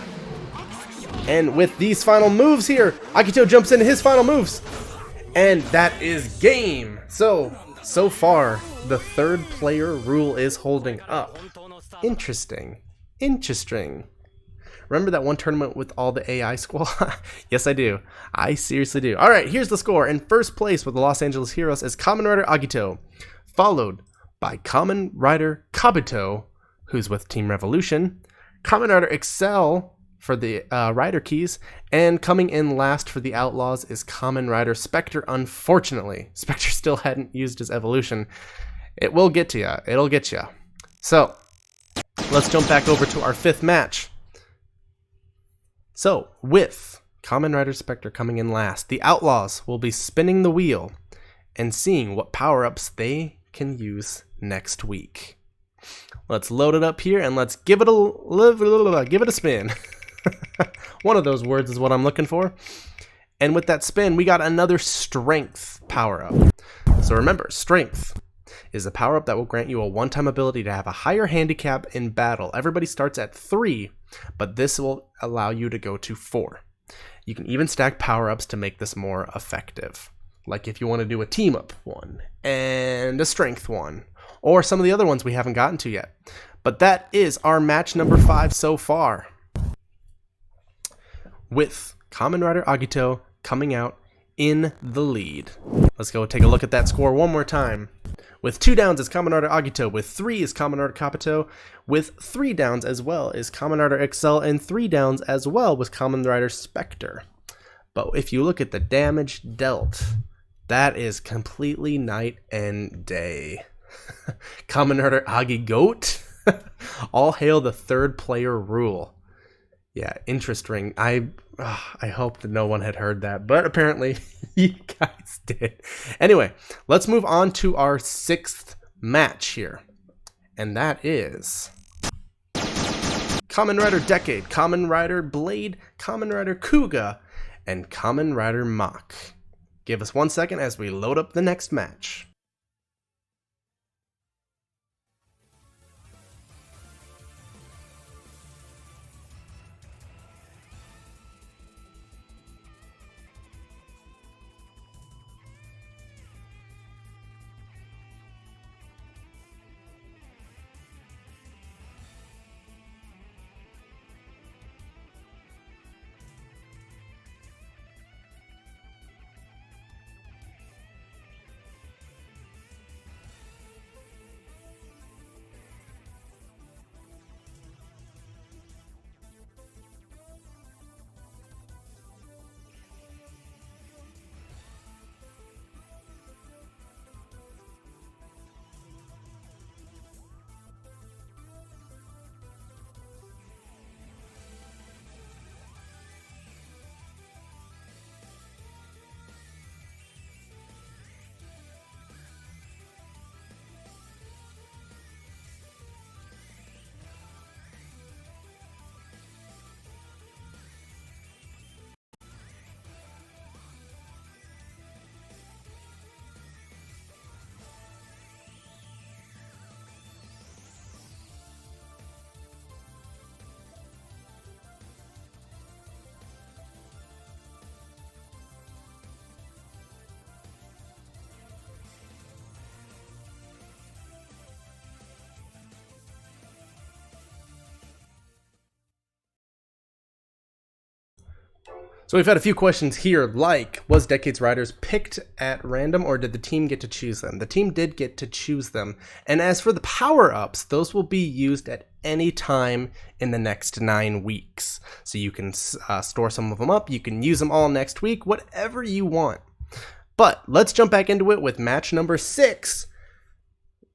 And with these final moves here, Agito jumps into his final moves. And that is game. So far, the third player rule is holding up. Interesting. Remember that one tournament with all the AI Squall? Yes, I do. I seriously do. Alright, here's the score. In first place with the Los Angeles Heroes is Kamen Rider Agito, followed by Kamen Rider Kabuto, who's with Team Revolution, Kamen Rider Excel for the Rider Keys, and coming in last for the Outlaws is Kamen Rider Spectre. Unfortunately, Spectre still hadn't used his evolution. It will get to ya. It'll get ya. So, let's jump back over to our fifth match. So, with Kamen Rider Spectre coming in last, the Outlaws will be spinning the wheel and seeing what power-ups they can use next week. Let's load it up here and let's give it a spin. One of those words is what I'm looking for. And with that spin, we got another Strength power-up. So remember, Strength is a power-up that will grant you a one-time ability to have a higher handicap in battle. Everybody starts at 3, but this will allow you to go to 4. You can even stack power-ups to make this more effective. Like if you want to do a team-up one and a strength one, or some of the other ones we haven't gotten to yet. But that is our match number 5 so far, with Kamen Rider Agito coming out in the lead. Let's go take a look at that score one more time. With 2 downs is Kamen Rider Agito, with 3 is Kamen Rider Kabuto, with 3 downs as well is Kamen Rider Excel, and 3 downs as well was Kamen Rider Spectre. But if you look at the damage dealt, that is completely night and day. Kamen Rider Agi Goat All hail the third player rule. Yeah, interesting. I hope that no one had heard that, but apparently you guys did. Anyway, let's move on to our 6th match here. And that is Kamen Rider Decade, Kamen Rider Blade, Kamen Rider Kuga, and Kamen Rider Mach. Give us 1 second as we load up the next match. So we've had a few questions here like, was Decade's Riders picked at random or did the team get to choose them? The team did get to choose them. And as for the power-ups, those will be used at any time in the next 9 weeks. So you can store some of them up, you can use them all next week, whatever you want. But let's jump back into it with match number 6.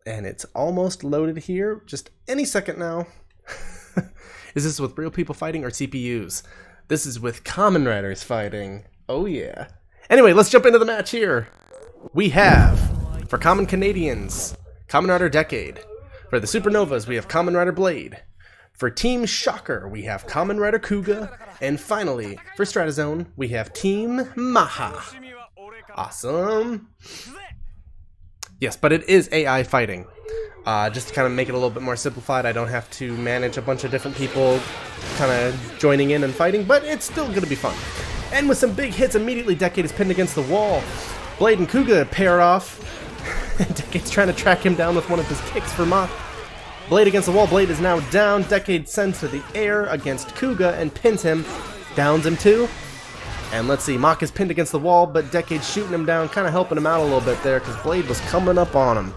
And it's almost loaded here, just any second now. Is this with real people fighting or CPUs? This is with Kamen Riders fighting. Oh yeah. Anyway, let's jump into the match here. We have, for Common Canadians, Kamen Rider Decade. For the Supernovas, we have Kamen Rider Blade. For Team Shocker, we have Kamen Rider Kuga. And finally, for Stratozone, we have Team Maha. Awesome. Yes, but it is AI fighting. Just to kind of make it a little bit more simplified, I don't have to manage a bunch of different people kind of joining in and fighting, but it's still going to be fun. And with some big hits, immediately Decade is pinned against the wall. Blade and Kuga pair off. Decade's trying to track him down with one of his kicks for Mach. Blade against the wall, Blade is now down. Decade sends to the air against Kuga and pins him. Downs him too. And let's see, Mach is pinned against the wall, but Decade's shooting him down, kind of helping him out a little bit there, because Blade was coming up on him.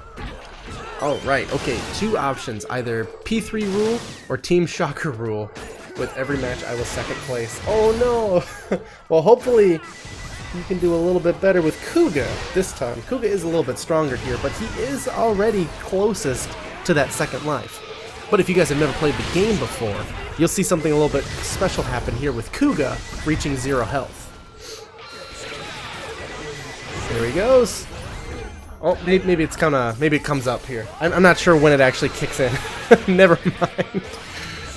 Oh, right, okay, 2 options, either P3 rule or Team Shocker rule. With every match, I will second place. Oh no! Well, hopefully you can do a little bit better with Kuga this time. Kuga is a little bit stronger here, but he is already closest to that second life. But if you guys have never played the game before, you'll see something a little bit special happen here with Kuga reaching 0 health. There he goes. Oh, maybe it's maybe it comes up here. I'm not sure when it actually kicks in. Never mind.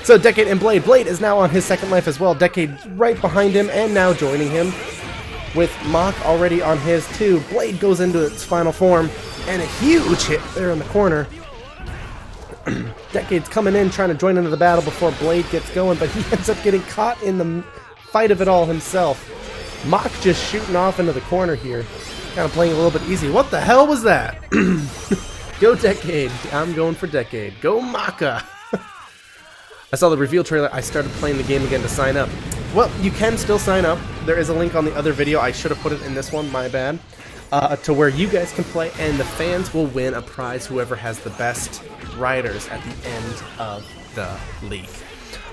So Decade and Blade. Blade is now on his second life as well. Decade right behind him and now joining him. With Mach already on his too. Blade goes into its final form. And a huge hit there in the corner. Decade's coming in trying to join into the battle before Blade gets going. But he ends up getting caught in the fight of it all himself. Mach just shooting off into the corner here. Kind of playing a little bit easy. What the hell was that? Go Decade. I'm going for Decade. Go Maka. I saw the reveal trailer. I started playing the game again to sign up. Well, you can still sign up. There is a link on the other video. I should have put it in this one. My bad. To where you guys can play, and the fans will win a prize. Whoever has the best riders at the end of the league.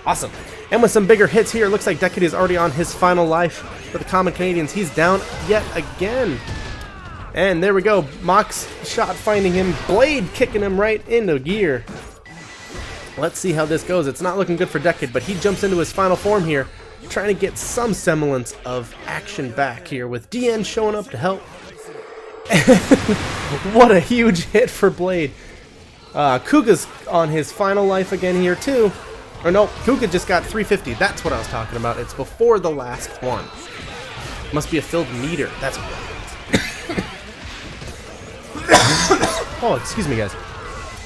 Awesome. And with some bigger hits here, it looks like Decade is already on his final life for the Common Canadians. He's down yet again. And there we go. Mach's shot finding him. Blade kicking him right into gear. Let's see how this goes. It's not looking good for Decade, but he jumps into his final form here, trying to get some semblance of action back here with DN showing up to help. What a huge hit for Blade. Kuga's on his final life again here too. Or no, Kuga just got 350. That's what I was talking about. It's before the last one. Must be a filled meter. That's what it is. Oh, excuse me, guys.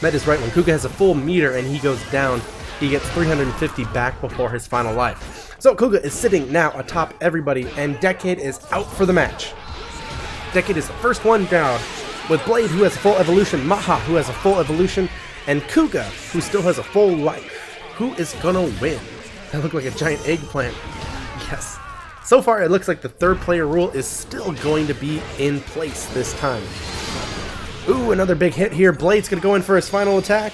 That is right. When Kuga has a full meter and he goes down, he gets 350 back before his final life. So Kuga is sitting now atop everybody, and Decade is out for the match. Decade is the first one down, with Blade, who has a full evolution, Maha, who has a full evolution, and Kuga, who still has a full life. Who is gonna win? That looked like a giant eggplant. Yes. So far, it looks like the third player rule is still going to be in place this time. Ooh, another big hit here. Blade's gonna go in for his final attack.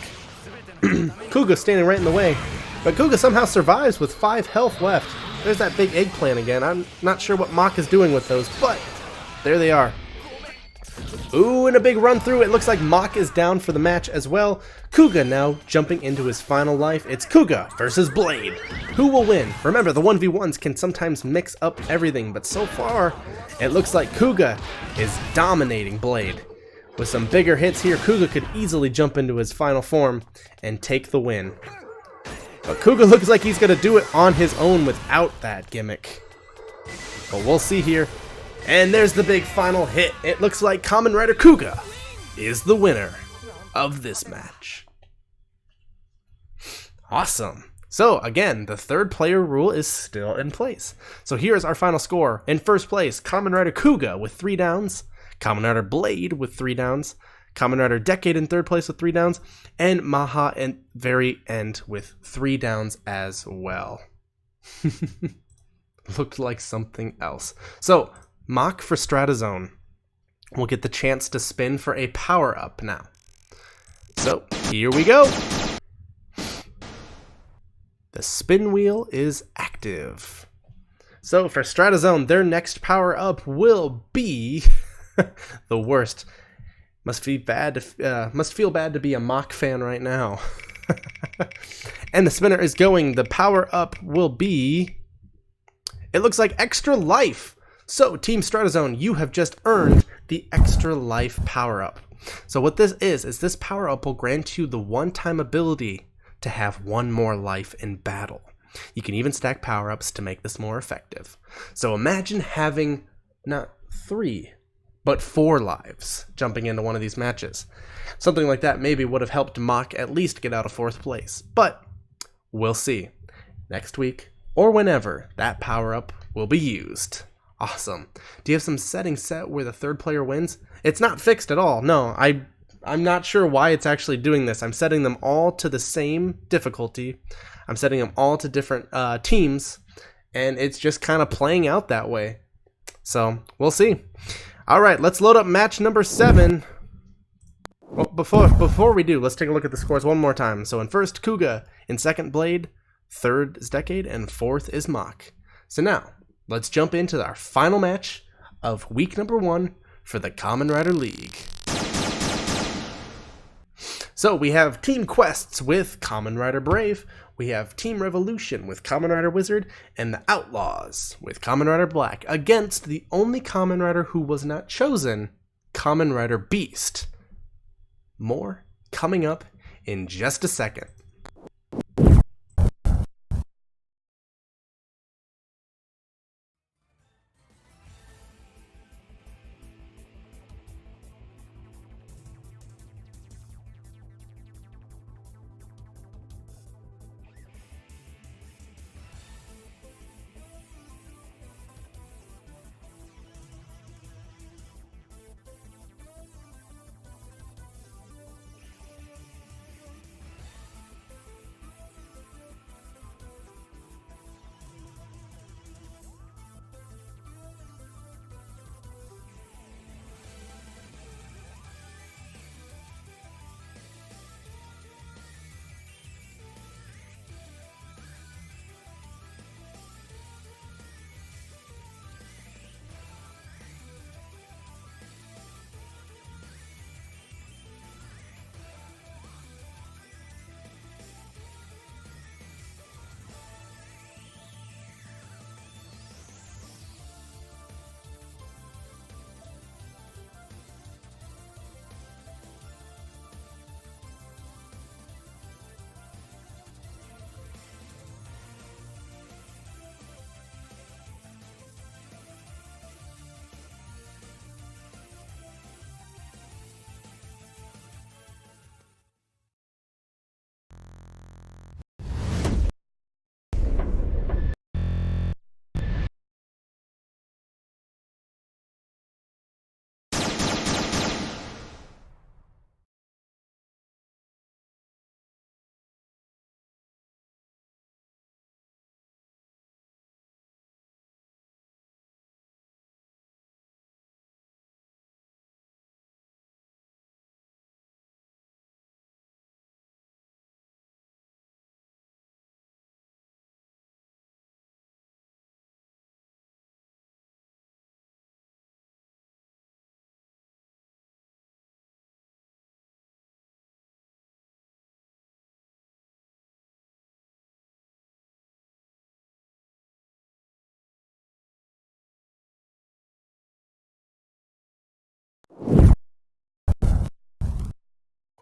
Kuga standing right in the way, but Kuga somehow survives with 5 health left. There's that big eggplant again. I'm not sure what Mach is doing with those, but there they are. Ooh, and a big run through. It looks like Mach is down for the match as well. Kuga now jumping into his final life. It's Kuga versus Blade. Who will win? Remember, the 1v1s can sometimes mix up everything, but so far, it looks like Kuga is dominating Blade. With some bigger hits here, Kuga could easily jump into his final form and take the win. But Kuga looks like he's going to do it on his own without that gimmick. But we'll see here. And there's the big final hit. It looks like Kamen Rider Kuga is the winner of this match. Awesome. So again, the third player rule is still in place. So here's our final score. In first place, Kamen Rider Kuga with 3 downs. Kamen Rider Blade with 3 downs. Kamen Rider Decade in third place with 3 downs. And Maha at very end with 3 downs as well. Looked like something else. So Mach for Stratazone will get the chance to spin for a power-up now. So, here we go! The spin wheel is active. So, for Stratazone, their next power-up will be the worst. Must feel bad to be a Mach fan right now. And the spinner is going. The power-up will be... It looks like Extra Life! So, Team Stratazone, you have just earned the Extra Life power-up. So what this is this power-up will grant you the one-time ability to have 1 more life in battle. You can even stack power-ups to make this more effective. So imagine having not 3, but 4 lives jumping into one of these matches. Something like that maybe would have helped Mach at least get out of 4th place. But we'll see. Next week, or whenever, that power-up will be used. Awesome. Do you have some settings set where the third player wins? It's not fixed at all. No, I'm not sure why it's actually doing this. I'm setting them all to the same difficulty. I'm setting them all to different teams, and it's just kind of playing out that way. So, we'll see. All right, let's load up match number 7. Well, before we do, let's take a look at the scores one more time. So in first, Kuga. In second, Blade. Third is Decade, and 4th is Mach. So now, let's jump into our final match of week number 1 for the Kamen Rider League. So we have Team Quests with Kamen Rider Brave, we have Team Revolution with Kamen Rider Wizard, and the Outlaws with Kamen Rider Black against the only Kamen Rider who was not chosen, Kamen Rider Beast. More coming up in just a second.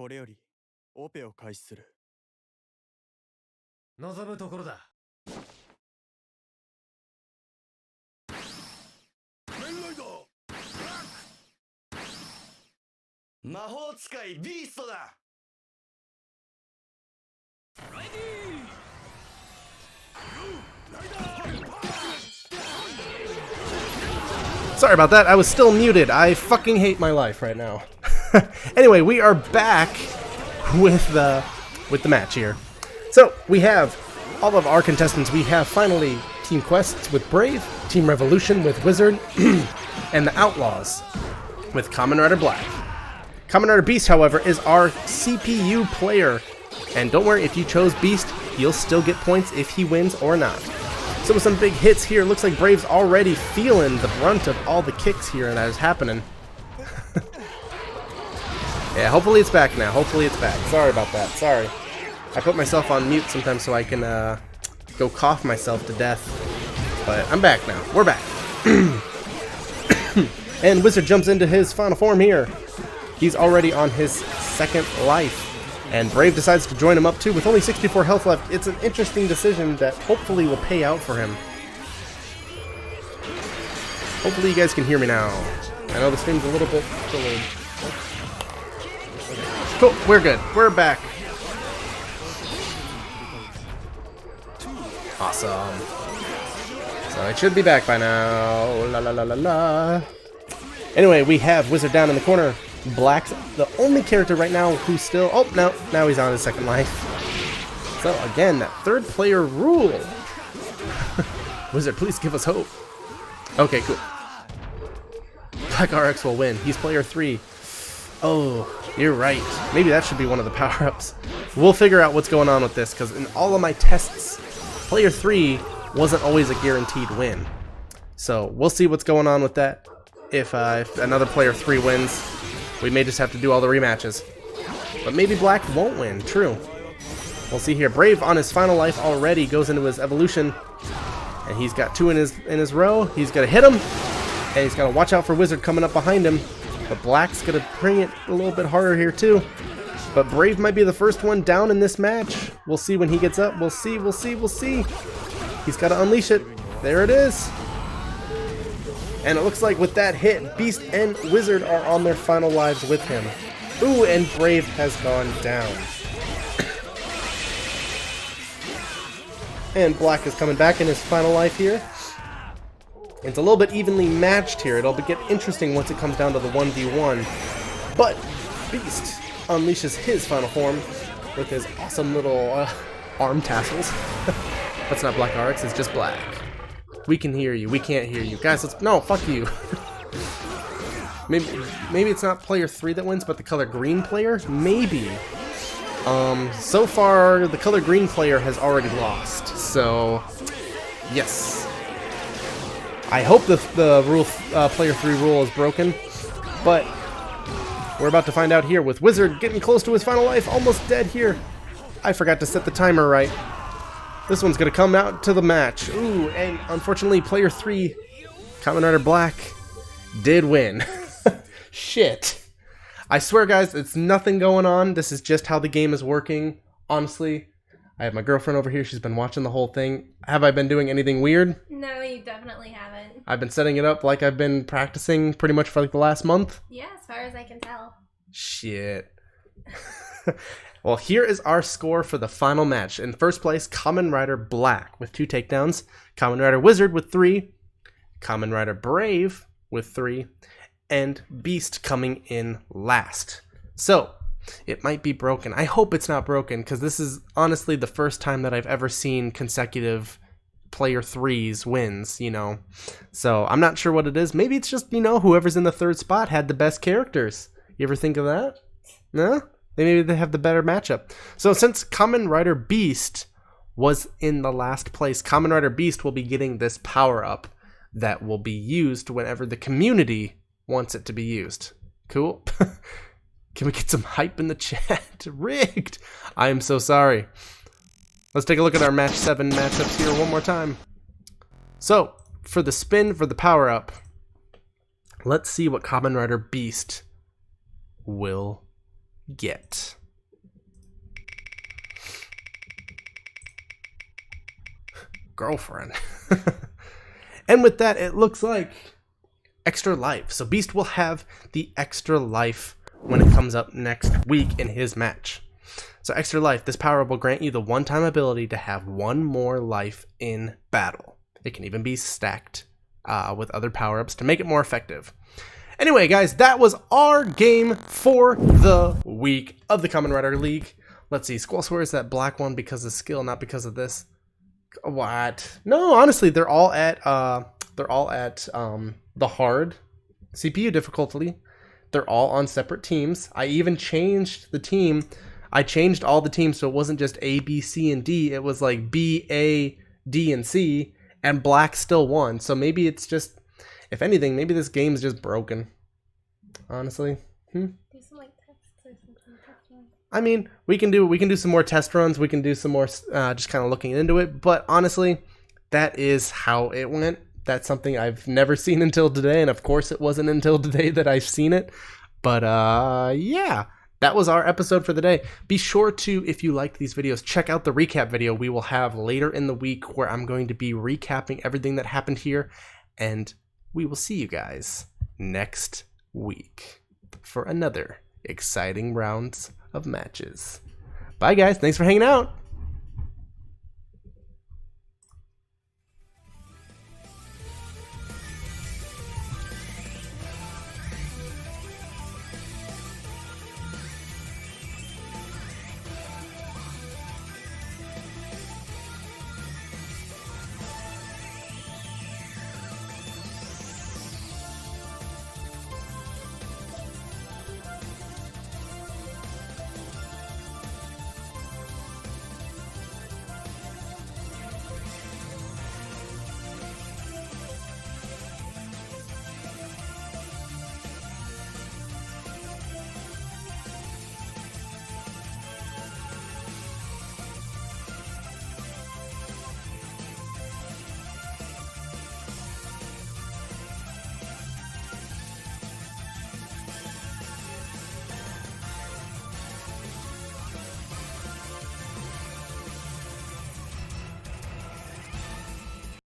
これよりオペを開始する。望むところだ。仮面ライダー魔法使いビーストだ。Sorry about that, I was still muted. I fucking hate my life right now. Anyway, we are back with the match here. So, we have all of our contestants. We have finally Team Quests with Brave, Team Revolution with Wizard, and the Outlaws with Kamen Rider Black. Kamen Rider Beast, however, is our CPU player. And don't worry, if you chose Beast, you'll still get points if he wins or not. So with some big hits here, looks like Brave's already feeling the brunt of all the kicks here that is happening. Yeah, hopefully it's back now. Hopefully it's back. Sorry about that. Sorry. I put myself on mute sometimes so I can go cough myself to death. But I'm back now. We're back. And Wizard jumps into his final form here. He's already on his second life. And Brave decides to join him up too with only 64 health left. It's an interesting decision that hopefully will pay out for him. Hopefully you guys can hear me now. I know the stream's a little bit delayed. Cool, we're good. We're back. Awesome. So it should be back by now. La la la la la. Anyway, we have Wizard down in the corner. Black's the only character right now who's still... Oh, no. Now he's on his second life. So, again, that third player rule. Wizard, please give us hope. Okay, cool. Black RX will win. He's player 3. Oh, you're right. Maybe that should be one of the power-ups. We'll figure out what's going on with this, because in all of my tests, player 3 wasn't always a guaranteed win. So, we'll see what's going on with that. If another player 3 wins... we may just have to do all the rematches. But maybe Black won't win. True. We'll see here. Brave on his final life already goes into his evolution. And he's got 2 in his row. He's going to hit him. And he's got to watch out for Wizard coming up behind him. But Black's going to bring it a little bit harder here too. But Brave might be the first one down in this match. We'll see when he gets up. We'll see. We'll see. We'll see. He's got to unleash it. There it is. And it looks like with that hit, Beast and Wizard are on their final lives with him. Ooh, and Brave has gone down. And Black is coming back in his final life here. It's a little bit evenly matched here. It'll get interesting once it comes down to the 1v1. But Beast unleashes his final form with his awesome little arm tassels. That's not Black RX, it's just Black. We can hear you. We can't hear you. Guys, let's... No, fuck you. maybe it's not player 3 that wins, but the color green player? Maybe. So far, the color green player has already lost. So, yes. I hope the rule, player 3 rule is broken. But we're about to find out here with Wizard getting close to his final life. Almost dead here. I forgot to set the timer right. This one's going to come out to the match. Ooh, and unfortunately, player 3, Kamen Rider Black, did win. Shit. I swear, guys, it's nothing going on. This is just how the game is working. Honestly, I have my girlfriend over here. She's been watching the whole thing. Have I been doing anything weird? No, you definitely haven't. I've been setting it up like I've been practicing pretty much for like the last month. Yeah, as far as I can tell. Shit. Well, here is our score for the final match. In first place, Kamen Rider Black with 2 takedowns. Kamen Rider Wizard with 3. Kamen Rider Brave with 3. And Beast coming in last. So, it might be broken. I hope it's not broken, because this is honestly the first time that I've ever seen consecutive player 3s wins, you know. So, I'm not sure what it is. Maybe it's just, you know, whoever's in the third spot had the best characters. You ever think of that? No? Maybe they have the better matchup. So since Kamen Rider Beast was in the last place, Kamen Rider Beast will be getting this power-up that will be used whenever the community wants it to be used. Cool? Can we get some hype in the chat? Rigged! I am so sorry. Let's take a look at our match 7 matchups here one more time. So, for the spin for the power-up, let's see what Kamen Rider Beast will get. Girlfriend. And with that, it looks like extra life. So Beast will have the extra life when it comes up next week in his match. So extra life, this power will grant you the one-time ability to have one more life in battle. It can even be stacked with other power-ups to make it more effective. Anyway, guys, that was our game for the week of the Kamen Rider League. Let's see, Squall swears that black one because of skill, not because of this. What? No, honestly, they're all at the hard CPU difficulty. They're all on separate teams. I even changed the team. I changed all the teams so it wasn't just A, B, C, and D. It was like B, A, D, and C, and black still won. So maybe it's just, if anything, maybe this game's just broken. Honestly. Do some like tests or something. Test runs. I mean, we can do some more test runs. We can do some more just kind of looking into it. But honestly, that is how it went. That's something I've never seen until today, and of course it wasn't until today that I've seen it. But yeah, that was our episode for the day. Be sure to, if you liked these videos, check out the recap video we will have later in the week where I'm going to be recapping everything that happened here, and we will see you guys next week for another exciting rounds of matches. Bye guys, thanks for hanging out.